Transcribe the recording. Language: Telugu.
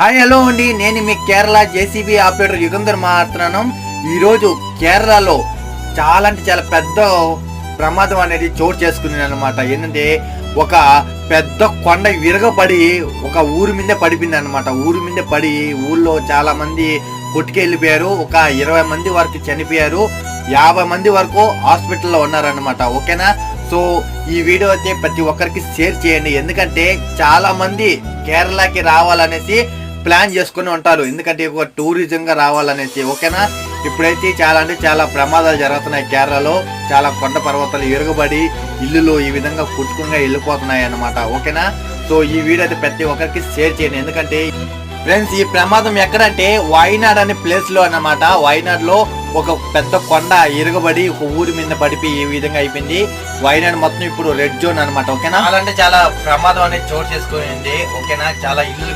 హాయ్ హలో అండి, నేను మీ కేరళ జేసీబీ ఆపరేటర్ యుగంధర్ మాట్లాడుతున్నాను. ఈరోజు కేరళలో చాలా అంటే చాలా పెద్ద ప్రమాదం అనేది చోటు చేసుకుని అనమాట. ఏంటంటే ఒక పెద్ద కొండ విరగపడి ఒక ఊరి మీదే పడిపోయింది అనమాట. ఊరి మీదే పడి ఊళ్ళో చాలా మంది కొట్టుకెళ్ళిపోయారు. ఒక 20 మంది వరకు చనిపోయారు, 50 మంది వరకు హాస్పిటల్లో ఉన్నారనమాట. ఓకేనా? సో ఈ వీడియో అయితే ప్రతి ఒక్కరికి షేర్ చేయండి, ఎందుకంటే చాలా మంది కేరళకి రావాలనేసి ప్లాన్ చేసుకుని ఉంటారు, ఎందుకంటే ఒక టూరిజంగా రావాలనేసి. ఓకేనా? ఇప్పుడైతే చాలా అంటే చాలా ప్రమాదాలు జరుగుతున్నాయి కేరళలో. చాలా కొండ పర్వతాలు విరగబడి ఇల్లులు ఈ విధంగా కుట్టుకుగా వెళ్ళిపోతున్నాయి అన్నమాట. ఓకేనా? సో ఈ వీడియో అయితే ప్రతి ఒక్కరికి షేర్ చేయండి, ఎందుకంటే ఫ్రెండ్స్ ఈ ప్రమాదం ఎక్కడంటే వాయినాడ్ అనే ప్లేస్ లో అన్నమాట. వాయినాడ్ లో ఒక పెద్ద కొండ ఇరగబడి ఒక ఊరి మీద పడిపోయి ఈ విధంగా అయిపోయింది. వాయినాడ్ మొత్తం ఇప్పుడు రెడ్ జోన్ అనమాట. ఓకేనా? చాలా అంటే చాలా ప్రమాదం అనేది చోటు చేసుకుని. ఓకేనా? చాలా ఇల్లు